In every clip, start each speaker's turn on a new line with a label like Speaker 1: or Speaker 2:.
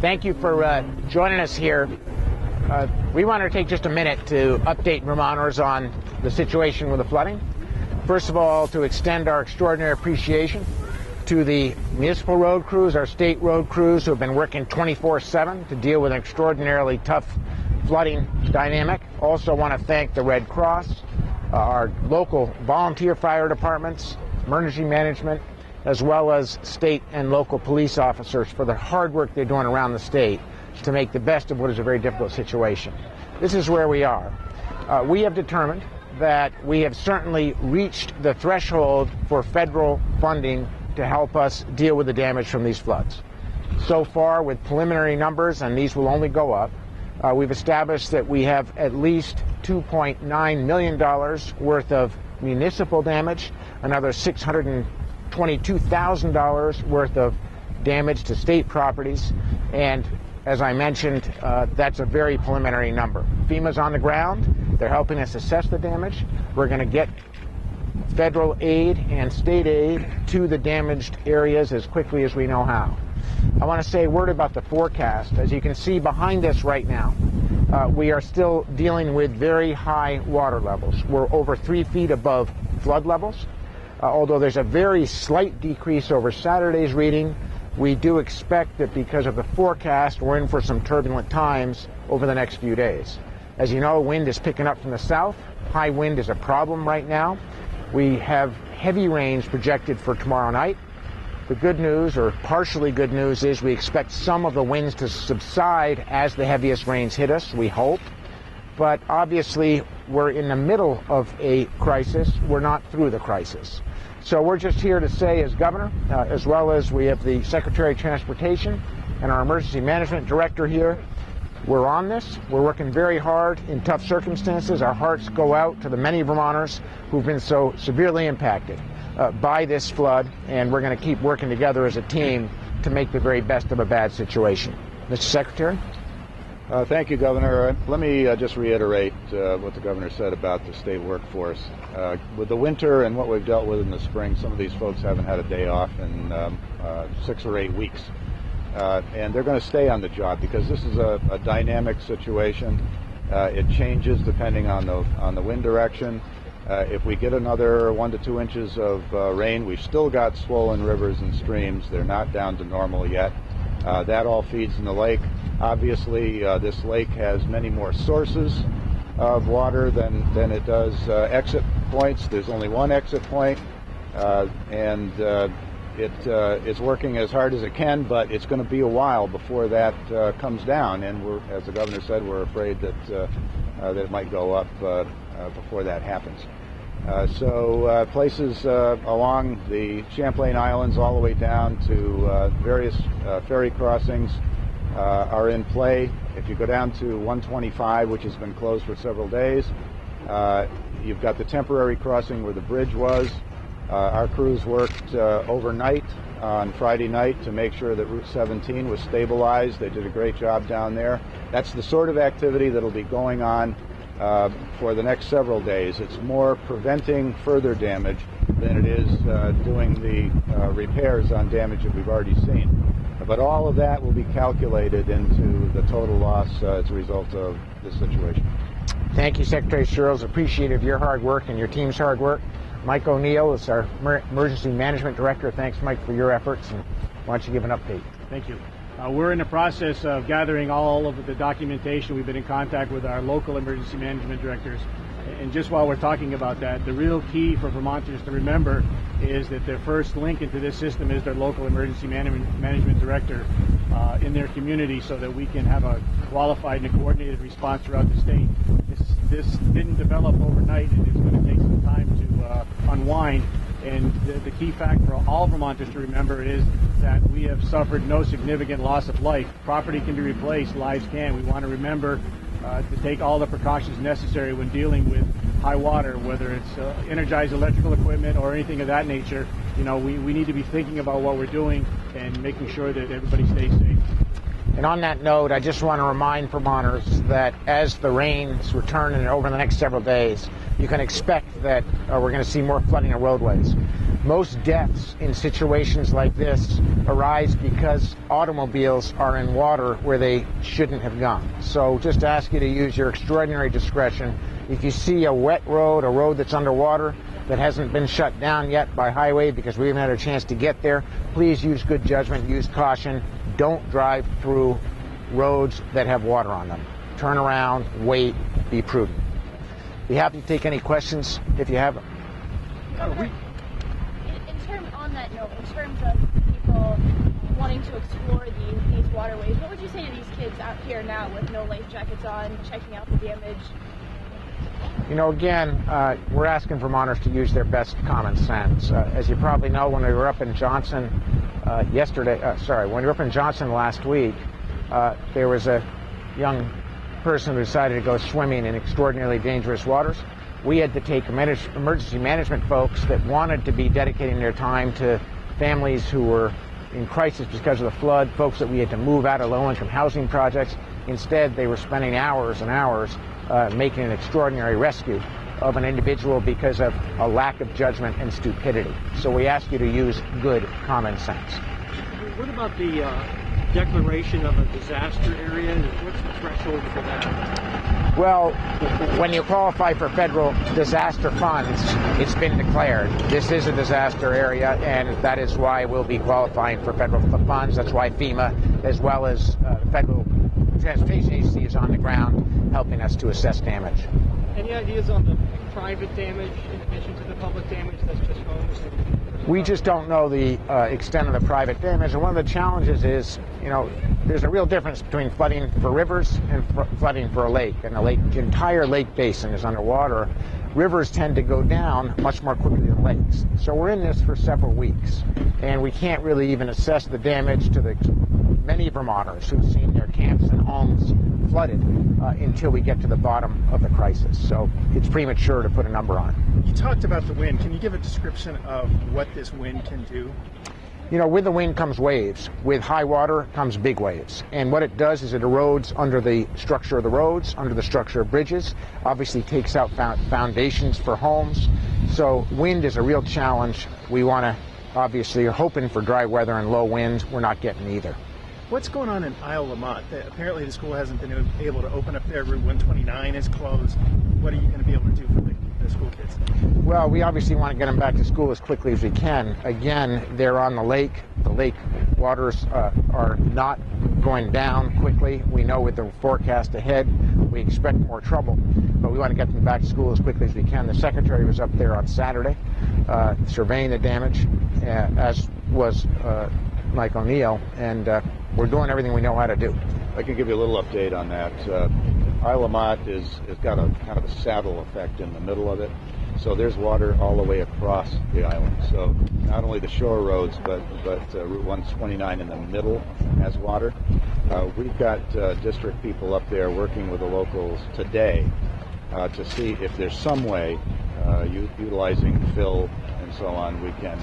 Speaker 1: Thank you for joining us here. We want to take just a minute to update Vermonters on the situation with the flooding. First of all, to extend our extraordinary appreciation to the municipal road crews, our state road crews who have been working 24/7 to deal with an extraordinarily tough flooding dynamic. Also want to thank the Red Cross, our local volunteer fire departments, emergency management, as well as state and local police officers for the hard work they're doing around the state to make the best of what is a very difficult situation. This is where we are. We have determined that we have certainly reached the threshold for federal funding to help us deal with the damage from these floods. So far, with preliminary numbers, and these will only go up, we've established that we have at least $2.9 million worth of municipal damage, another $622,000 worth of damage to state properties, and as I mentioned, that's a very preliminary number. FEMA's on the ground. They're helping us assess the damage. We're going to get federal aid and state aid to the damaged areas as quickly as we know how. I want to say a word about the forecast. As you can see behind us right now, we are still dealing with very high water levels. We're over 3 feet above flood levels. Although there's a very slight decrease over Saturday's reading, we do expect that because of the forecast, we're in for some turbulent times over the next few days. As you know, wind is picking up from the south. High wind is a problem right now. We have heavy rains projected for tomorrow night. The good news, or partially good news, is we expect some of the winds to subside as the heaviest rains hit us, we hope. But obviously, we're in the middle of a crisis. We're not through the crisis. So we're just here to say, as governor, as well as we have the Secretary of Transportation and our emergency management director here, we're on this. We're working very hard in tough circumstances. Our hearts go out to the many Vermonters who've been so severely impacted by this flood, and we're going to keep working together as a team to make the very best of a bad situation. Mr. Secretary?
Speaker 2: Thank you, Governor. Let me just reiterate what the Governor said about the state workforce. With the winter and what we've dealt with in the spring, some of these folks haven't had a day off in 6 or 8 weeks. And they're going to stay on the job because this is a dynamic situation. It changes depending on the wind direction. If we get another 1 to 2 inches of rain, we've still got swollen rivers and streams. They're not down to normal yet. That all feeds in the lake. Obviously, this lake has many more sources of water than it does exit points. There's only one exit point, and it's working as hard as it can, but it's going to be a while before that comes down. And as the governor said, we're afraid that it might go up before that happens. So places along the Champlain Islands all the way down to various ferry crossings are in play. If you go down to 125, which has been closed for several days, you've got the temporary crossing where the bridge was. Our crews worked overnight on Friday night to make sure that Route 17 was stabilized. They did a great job down there. That's the sort of activity that'll be going on for the next several days. It's more preventing further damage than it is doing the repairs on damage that we've already seen. But all of that will be calculated into the total loss as a result of this situation.
Speaker 1: Thank you, Secretary Searles. Appreciative of your hard work and your team's hard work. Mike O'Neill is our Emergency Management Director. Thanks, Mike, for your efforts. And why don't you give an update?
Speaker 3: Thank you. We're in the process of gathering all of the documentation. We've been in contact with our local emergency management directors. And just while we're talking about that, the real key for Vermonters to remember is that their first link into this system is their local emergency management director in their community, so that we can have a qualified and a coordinated response throughout the state. This didn't develop overnight, and it's going to take some time to unwind. And the key fact for all Vermonters to remember is that we have suffered no significant loss of life. Property can be replaced, lives can. We want to remember to take all the precautions necessary when dealing with high water, whether it's energized electrical equipment or anything of that nature. You know, we need to be thinking about what we're doing and making sure that everybody stays safe.
Speaker 1: And on that note, I just want to remind Vermonters that as the rains return and over the next several days, you can expect that we're going to see more flooding of roadways. Most deaths in situations like this arise because automobiles are in water where they shouldn't have gone. So just ask you to use your extraordinary discretion. If you see a wet road, a road that's underwater, that hasn't been shut down yet by highway because we haven't had a chance to get there, please use good judgment, use caution. Don't drive through roads that have water on them. Turn around, wait, be prudent. Be happy to take any questions if you have them.
Speaker 4: On that note, in terms of people wanting to explore these waterways, what would you say to these kids out here now with no life jackets on, checking out the damage?
Speaker 1: You know, again, we're asking Vermonters to use their best common sense. As you probably know, when we were up in Johnson when we were up in Johnson last week, there was a young person who decided to go swimming in extraordinarily dangerous waters. We had to take emergency management folks that wanted to be dedicating their time to families who were in crisis because of the flood, folks that we had to move out of low-income housing projects. Instead, they were spending hours and hours making an extraordinary rescue of an individual because of a lack of judgment and stupidity. So we ask you to use good common sense.
Speaker 5: What about the declaration of a disaster area? What's the threshold for that?
Speaker 1: Well, when you qualify for federal disaster funds, it's been declared. This is a disaster area, and that is why we'll be qualifying for federal funds. That's why FEMA, as well as the Federal Transportation Agency, is on the ground helping us to assess damage.
Speaker 5: Any ideas on the private damage in addition to the public damage that's just homes?
Speaker 1: We just don't know the extent of the private damage, and one of the challenges is, you know, there's a real difference between flooding for rivers and flooding for a lake. And the entire lake basin is underwater. Rivers tend to go down much more quickly than lakes. So we're in this for several weeks, and we can't really even assess the damage to the many Vermonters who've seen their camps and homes flooded until we get to the bottom of the crisis. So it's premature to put a number on it.
Speaker 6: You talked about the wind. Can you give a description of what this wind can do?
Speaker 1: You know, with the wind comes waves. With high water comes big waves. And what it does is it erodes under the structure of the roads, under the structure of bridges, obviously takes out foundations for homes. So wind is a real challenge. We want to, obviously, are hoping for dry weather and low winds. We're not getting either.
Speaker 6: What's going on in Isle Lamont? Apparently the school hasn't been able to open up there. Route 129 is closed. What are you going to be able to do for the school kids?
Speaker 1: Well, we obviously want to get them back to school as quickly as we can. Again, they're on the lake. The lake waters are not going down quickly. We know with the forecast ahead, we expect more trouble, but we want to get them back to school as quickly as we can. The Secretary was up there on Saturday surveying the damage, as was Mike O'Neill, and we're doing everything we know how to do.
Speaker 2: I can give you a little update on that. Isle Lamont has got a kind of a saddle effect in the middle of it. So there's water all the way across the island. So not only the shore roads, but Route 129 in the middle has water. We've got district people up there working with the locals today to see if there's some way, utilizing fill and so on, we can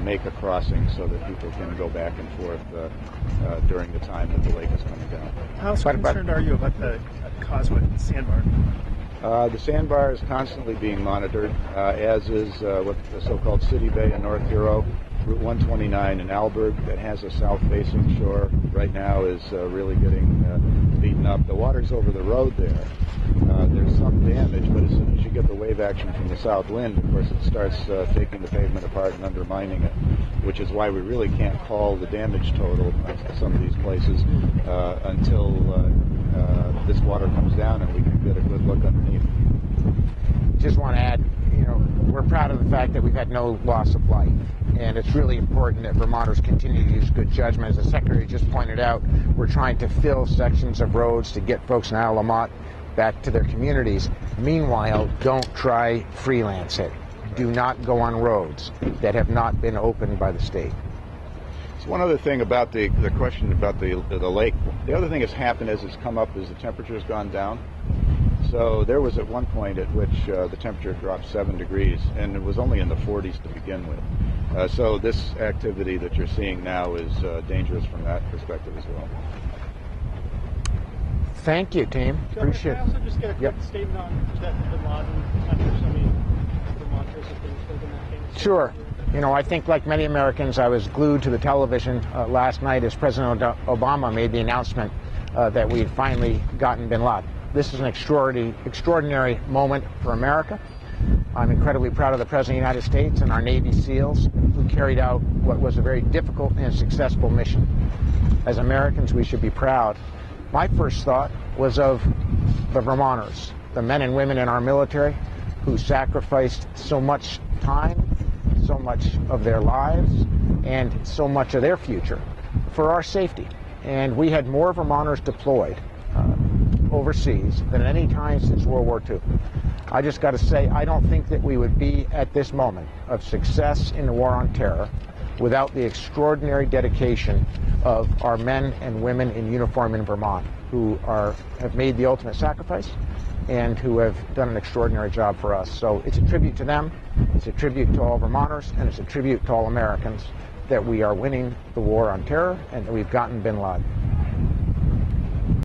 Speaker 2: make a crossing so that people can go back and forth during the time that the lake is coming down.
Speaker 6: How concerned are you about the causeway sandbar?
Speaker 2: The sandbar is constantly being monitored, as is what the so-called City Bay in North Hero. Route 129 in Alberg that has a south-facing shore right now is really getting beaten up. The water's over the road there. There's some damage, but as soon as you get the wave action from the south wind, of course, it starts taking the pavement apart and undermining it, which is why we really can't call the damage total to some of these places until this water comes down and we can get a good look underneath.
Speaker 1: Just want to add, you know, we're proud of the fact that we've had no loss of life. And it's really important that Vermonters continue to use good judgment. As the Secretary just pointed out, we're trying to fill sections of roads to get folks in Isle Lamont back to their communities. Meanwhile, don't try freelance it. Do not go on roads that have not been opened by the state.
Speaker 2: So one other thing about the question about the lake, the other thing that's happened as it's come up is the temperature's gone down. So there was at one point at which the temperature dropped 7 degrees, and it was only in the 40s to begin with. So this activity that you're seeing now is dangerous from that perspective as well.
Speaker 1: Thank you, team. Appreciate it.
Speaker 5: Can I also just get a quick statement on Bin Laden after so many Vermonters have been killed in that case?
Speaker 1: Sure. You know, I think like many Americans, I was glued to the television last night as President Obama made the announcement that we had finally gotten bin Laden. This is an extraordinary moment for America. I'm incredibly proud of the President of the United States and our Navy SEALs who carried out what was a very difficult and successful mission. As Americans, we should be proud. My first thought was of the Vermonters, the men and women in our military who sacrificed so much time, so much of their lives, and so much of their future for our safety. And we had more Vermonters deployed overseas than at any time since World War II. I just got to say, I don't think that we would be at this moment of success in the war on terror without the extraordinary dedication of our men and women in uniform in Vermont who have made the ultimate sacrifice and who have done an extraordinary job for us. So it's a tribute to them, it's a tribute to all Vermonters, and it's a tribute to all Americans that we are winning the war on terror and that we've gotten bin Laden.